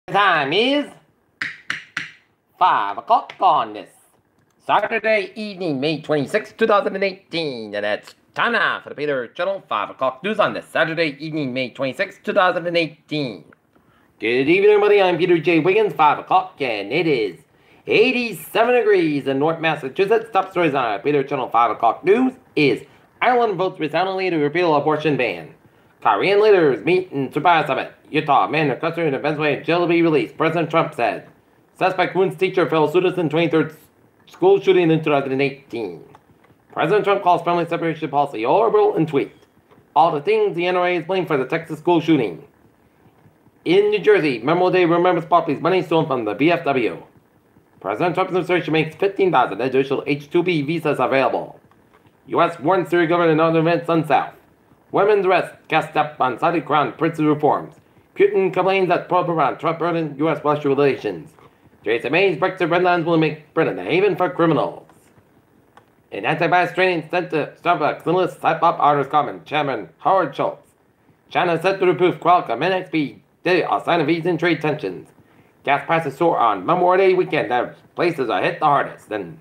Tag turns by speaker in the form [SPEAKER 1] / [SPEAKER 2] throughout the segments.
[SPEAKER 1] Time is 5 o'clock on this Saturday evening, May 26, 2018. And it's time now for the Peter Channel 5 o'clock news on this Saturday evening, May 26, 2018. Good evening, everybody. I'm Peter J. Wiggins, 5 o'clock, and it is 87 degrees in North Massachusetts. Top stories on our Peter Channel 5 o'clock news is Ireland votes resoundingly to repeal abortion ban. Korean leaders meet in surprise summit. Utah man incarcerated in Venezuela jail to be released. President Trump said. Suspect wounds teacher fellow students in 23rd school shooting in 2018. President Trump calls family separation policy horrible in tweet. All the things the NRA is blamed for the Texas school shooting. In New Jersey, Memorial Day remembers properties money stolen from the BFW. President Trump's administration makes 15,000 additional H-2B visas available. U.S. warns Syria government on events on South. Women's arrest cast up on Saudi crown prince's reforms. Putin complains that problem around Trump earning U.S.-Russia relations. Theresa May's Brexit red lines will make Britain a haven for criminals. In anti-bias training sent to Starbucks, English Cypop Artists Common Chairman Howard Schultz. China set to reproof Qualcomm NXP did a sign of easing trade tensions. Gas prices soar on Memorial Day weekend as places are hit the hardest. And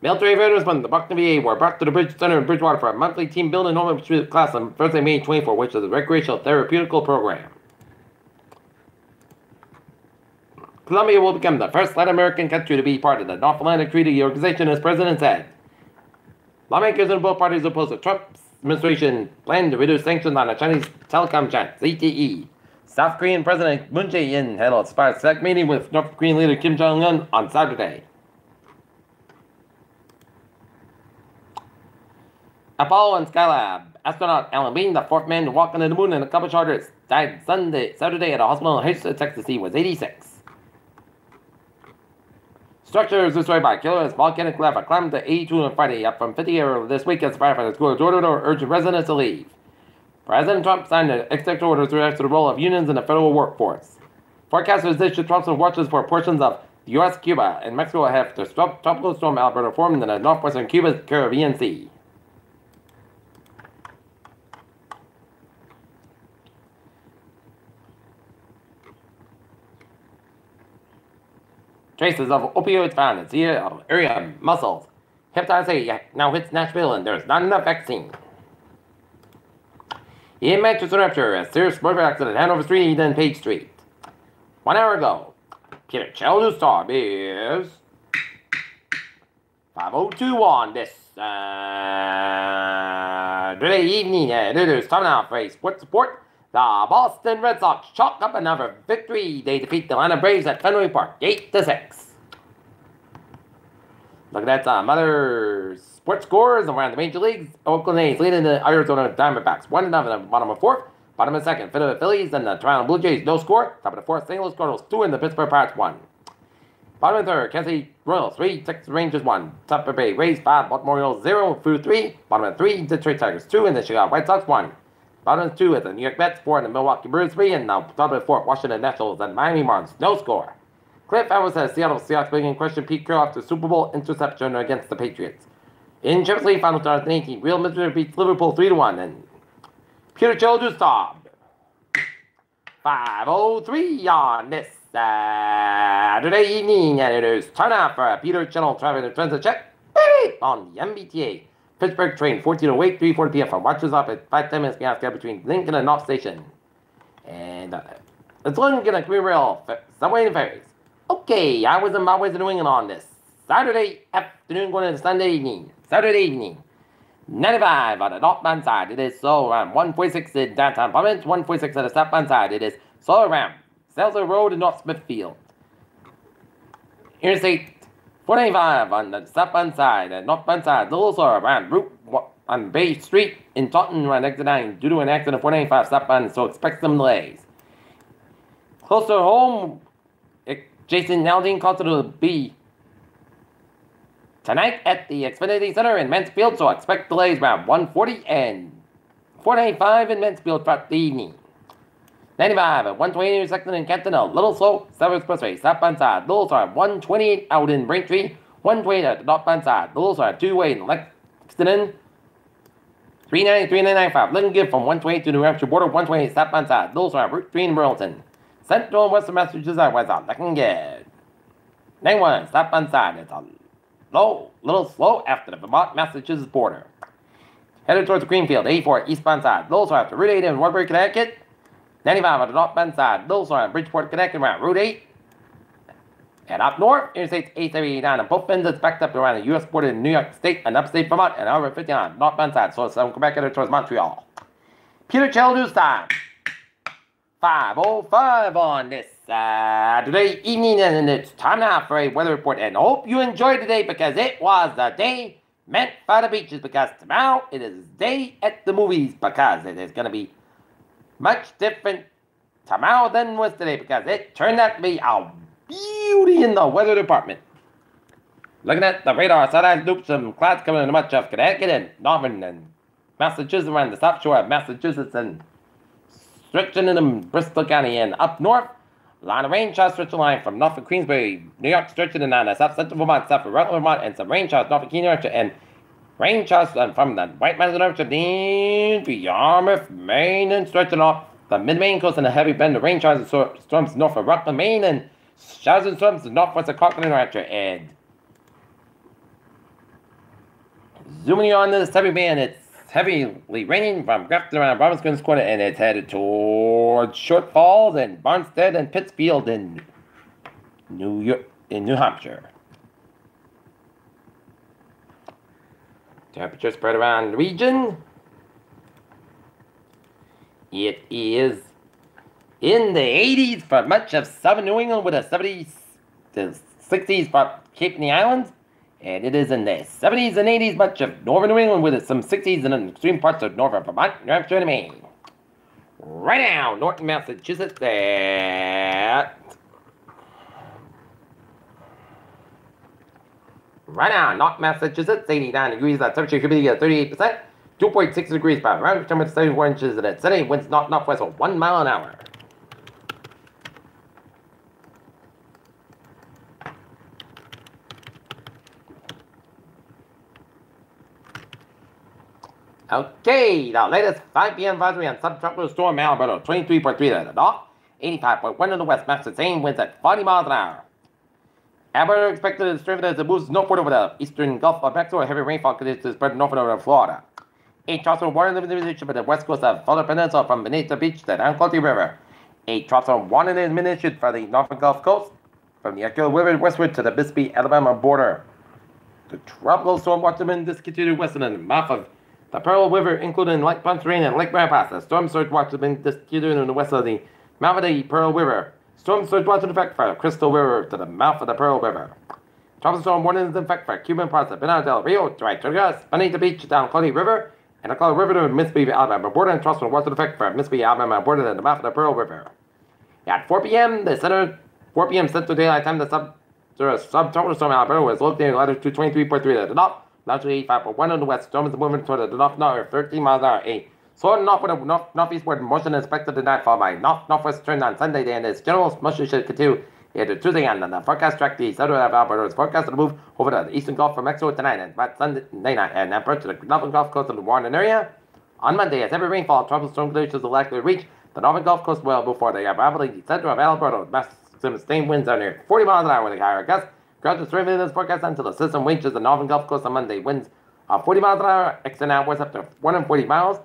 [SPEAKER 1] military veterans from the Buckner VA were brought to the Bridge Center in Bridgewater for a monthly team building enrollment class on Thursday, May 24, which is a recreational therapeutical program. Colombia will become the first Latin American country to be part of the North Atlantic Treaty Organization, as President said. Lawmakers in both parties oppose the Trump's administration plan to reduce sanctions on the Chinese telecom giant, ZTE. South Korean President Moon Jae-in held a select meeting with North Korean leader Kim Jong-un on Saturday. Apollo and Skylab astronaut Alan Bean, the fourth man to walk on the moon and accomplish orders, died Saturday at a hospital in Houston, Texas. He was 86. Structures destroyed by killer as volcanic lava climbed to 82 on Friday, up from 50 earlier this week as firefighters ordered or urged residents to leave. President Trump signed an executive order to react to the role of unions in the federal workforce. Forecasters issued tropical watches for portions of the U.S., Cuba, and Mexico have the tropical storm Alberta formed in the northwestern Cuba's Caribbean Sea. Traces of opioids found in the area muscles. Hepatitis A now hits Nashville and there's not enough vaccine. In Manchester, New Hampshire, a serious motor accident at Hanover Street and Page Street. 1 hour ago, Peter Chell News Star is 5:02 on this Saturday evening, and it is time now for a sports report. The Boston Red Sox chalk up another victory. They defeat the Atlanta Braves at Fenway Park, 8-6. Look at that some other sports scores around the major leagues. Oakland A's leading the Arizona Diamondbacks 1-0 in the bottom of fourth. Bottom of second, Philadelphia Phillies and the Toronto Blue Jays no score. Top of the fourth, St. Louis Cardinals 2 and the Pittsburgh Pirates 1. Bottom of third, Kansas City Royals 3, Texas Rangers 1. Top of Bay Rays 5, Baltimore Orioles 0 through 3. Bottom of 3, Detroit Tigers 2 and the Chicago White Sox 1. Bottom of 2 at the New York Mets 4 and the Milwaukee Brewers 3, and now top of 4, Washington Nationals and Miami Marlins no score. Cliff Evans says Seattle Seahawks beginning question Pete Carroll after Super Bowl interception against the Patriots. In Champions League Final 2018, Real Madrid beats Liverpool 3-1, and Peter Childers Staub 5:03 on this Saturday evening, and it is time out for a Peter Channel Traffic and Transit check on the MBTA. Pittsburgh train 1408, 3:40 p.m. from watches off at 5:10 minutes beyond schedule between Lincoln and North Station. And it's Lincoln and Commuter Rail, subway and ferries. Okay, I was in my ways of New England on this Saturday afternoon going into Sunday evening. Saturday evening. 95 on the northbound side. It is so around 146 in downtown Providence, 146 on the southbound side. It is so around Salzer Road in North Smithfield. Interstate 495 on the southbound side and northbound side. Also around Route on Bay Street in Taunton around exit 9 due to an accident 495 southbound, so expect some delays. Closer home, Jason Aldine concert will be tonight at the Xfinity Center in Mansfield, so expect delays around 140 and 495 in Mansfield throughout the evening. 95 at 120 intersecting in Canton, a little slow. 7 Expressway, southbound side. Little are at 128 out in Braintree. 128 at the northbound side. Little are at 2-way in Lexington. 390, 395. Looking good from 128 to New Hampshire border, 128 southbound side. Those are Route 3 in Burlington. Central and Western Massachusetts highways are looking good. 91 southbound side. It's a little slow after the Vermont, Massachusetts border. Headed towards Greenfield, 84 eastbound side. Those are after Route 8 in Waterbury, Connecticut. 95 on the northbound side. Those are in Bridgeport, Connecticut, around Route 8. And up north, Interstate 879 on both ends, it's backed up around the U.S. border in New York State and upstate Vermont, and over 59 northbound side. So it's Quebec headed towards Montreal. Peter Chell News Time. 5:05 on this Saturday evening, and it's time now for a weather report. And I hope you enjoyed today because it was the day meant for the beaches. Because tomorrow it is day at the movies because it is going to be much different tomorrow than was today because it turned out to be a beauty in the weather department. Looking at the radar, satellite loops, some clouds coming in much of Connecticut and northern and Massachusetts around the south shore of Massachusetts and stretching in Bristol County and up north. Line of rain showers stretching line from north of Queensbury, New York, stretching in on the south central Vermont, south of Rutland, Vermont, and some rain showers north of Keene, New Hampshire, and rain showers from the White Mountains, New Hampshire, down to Yarmouth, Maine, and stretching off the mid-Maine coast and the heavy bend of rain showers and storms north of Rutland, Maine, and showers and storms northwest of Concord, New Hampshire. And zooming on to this heavy band, it's heavily raining from Grafton around Robinson's Corner, and it's headed towards Short Falls and Barnstead and Pittsfield in New Hampshire. Temperature spread around the region. It is in the 80s for much of southern New England with a 70s to 60s for Cape and the Islands. And it is in the 70s and 80s much of northern New England with some 60s in extreme parts of northern Vermont, New Hampshire, and Maine. Right now, Norton, Massachusetts at... Right now, Norton, Massachusetts, 89 degrees, that temperature humidity at 38%, 2.6 degrees by around temperature 74 inches, and at sunny winds northwest of 1 mile an hour. Okay, the latest 5 p.m. advisory on subtropical storm Alberto, 23.3 at the north, 85.1 in the west, max the same winds at 40 miles an hour. Alberto expected to strengthen as it moves northward over the eastern Gulf of Mexico, heavy rainfall continues to spread northward over Florida. A tropical warning limited by the west coast of Florida Peninsula from Bonita Beach to the Anclote River. A tropical warning has been issued for the northern Gulf Coast from the Echo River westward to the Mississippi, Alabama border. The tropical storm watch has been discontinued westward in the mouth of the Pearl River, including Lake Pontchartrain and Lake Ramparts. The storm surge watch has been discontinued in the west of the mouth of the Pearl River. Storm surge watch in effect for Crystal River to the mouth of the Pearl River. Tropical storm warning is in effect for Cuban parts of Bernal del Rio, Dry Tortugas, Bonita Beach, down Clote River, and the Clote River to the Mississippi, Alabama border, and tropical watch in effect for Mississippi, Alabama border to the mouth of the Pearl River. At 4 p.m. Central Daylight Time, the subtropical storm Alberto was located in latitude 23.3 at the north, latitude 85.1 on the west. Storm is moving toward the north, 13 miles an hour. A slow northeastward motion is expected tonight, followed by northwest trend on Sunday, and its general motion should continue into Tuesday. And the forecast track the southern of Alberta is forecasted to move over to the eastern Gulf of Mexico tonight and by Sunday night, and approach to the northern Gulf Coast of the Warren area. On Monday, as heavy rainfall, tropical storm conditions are likely to reach the northern Gulf Coast well before they arrive at the center of Alberta. Maximum sustained winds are near 40 miles an hour with a higher gust. Gradual strength is forecast until the system reaches the northern Gulf Coast on Monday. Winds are 40 miles an hour, extend outwards up to 140 miles.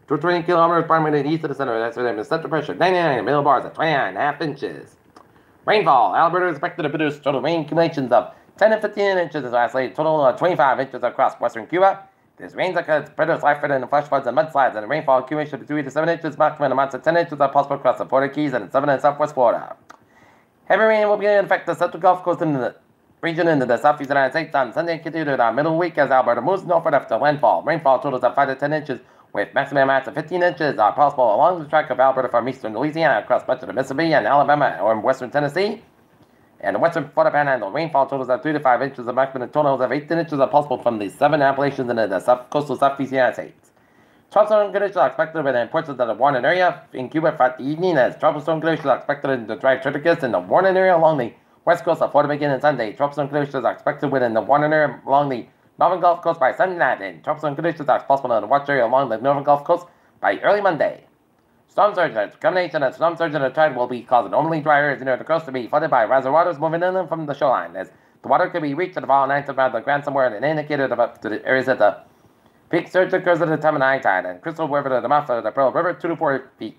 [SPEAKER 1] 220 kilometers primarily east of the center. That's where the central pressure 99 and middle bars at 29.5 inches. Rainfall. Alberta is expected to produce total rain accumulations of 10 to 15 inches as isolated, total of 25 inches across western Cuba. This rains occurs predators life and flash floods and mudslides, and the rainfall accumulation of 3 to 7 inches, maximum amounts of 10 inches are possible across the Florida Keys and southern and southwest Florida. Heavy rain will begin to affect the central Gulf Coast in the region into the southeast United States on Sunday and continue to the middle week as Alberta moves northward after landfall. Rainfall totals of 5 to 10 inches, with maximum amounts of 15 inches are possible along the track of Alberta from eastern Louisiana across much of the Mississippi and Alabama or western Tennessee. And the western Florida Panhandle, rainfall totals of 3 to 5 inches, the maximum totals of 18 inches are possible from the 7 Appalachians into the coastal southeast United States. Tropical storm conditions are expected over the portions of the Warren area in Cuba throughout the evening, as tropical storm conditions are expected in the dry Triticus in the Warren area along the west coast of Florida beginning Sunday. Tropical storm conditions are expected within the Warren area along the Northern Gulf Coast by Sunday night, and tropical conditions are possible in the watch area along the Northern Gulf Coast by early Monday. Storm surge and combination of storm surge and a tide will be causing normally dry areas near the coast to be flooded by reservoirs moving inland from the shoreline, as the water could be reached at the fall 9th around the ground somewhere and indicated up to the areas at the peak surge occurs at the time of high tide, and Crystal River to the mouth of the Pearl River 2 to 4 feet.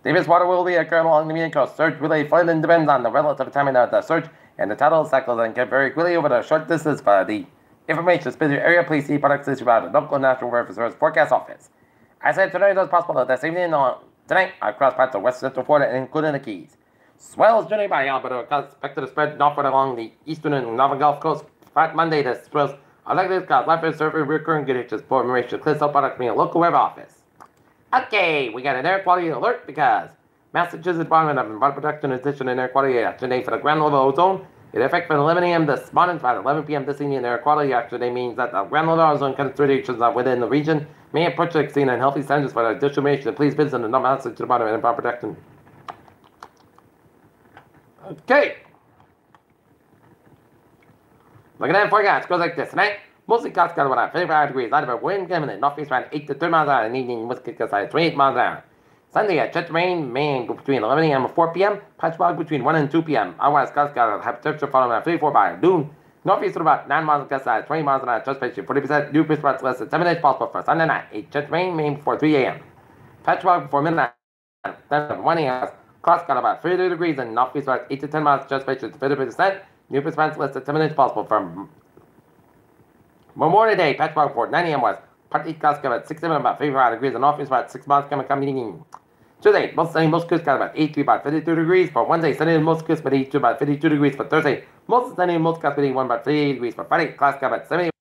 [SPEAKER 1] Davis water will be occurring along the median coast. Surge relay flooding depends on the relative timing of the surge and the tidal cycles and can vary quickly over the short distance. For the information specific area, please see products issued by the local National Weather Service Forecast Office. I said tonight is possible this evening on tonight across parts of West Central Florida, including the Keys. Swells generally by Alberta are expected to spread northward along the eastern and northern Gulf Coast. Friday Monday, the swells are likely to cause life and surface recurring conditions for information. Cliff Self Products being a local weather office. Okay, we got an air quality alert because Massachusetts Department of Environmental Protection is issuing an air quality action day for the ground level ozone. It affects from 11 a.m. this morning to 11 p.m. this evening. Air quality action day means that the ground level ozone concentrations are within the region may approach exceeding unhealthy standards. For additional information, please visit the Massachusetts Department of Environmental Protection. Okay. Look at that forecast. It goes like this. Tonight, mostly clouds got about 55 degrees. Light of wind coming in northeast around 8 to 30 miles an hour. And evening, west kick side 28 miles an hour. Sunday, a chance rain may go between 11 a.m. and 4 p.m. Patch fog between 1 and 2 p.m. Otherwise, clouds got have temperature falling around 54 by noon. Northeast at about 9 miles gust side, 20 miles an hour. Just patient 40%. New pitch spots less than 7 inches possible for Sunday night. A chance rain may before 3 a.m. Patch fog before midnight. Then 1 a.m. Clouds got about 30 degrees and northeast about 8 to 10 miles. Just patient 50%. New pitch spots less than 7 inches possible from Memorial Day. Patch fog before 9 a.m. was partly clouds got about 6 a.m. about 55 degrees and northeast about 6 miles coming in. Tuesday, most sunny, most coast got about 83 about 52 degrees. For Wednesday, sunny, most coast about 82 about 52 degrees. For Thursday, most sunny, most coast 81 about 38 degrees. For Friday, clouds got about 70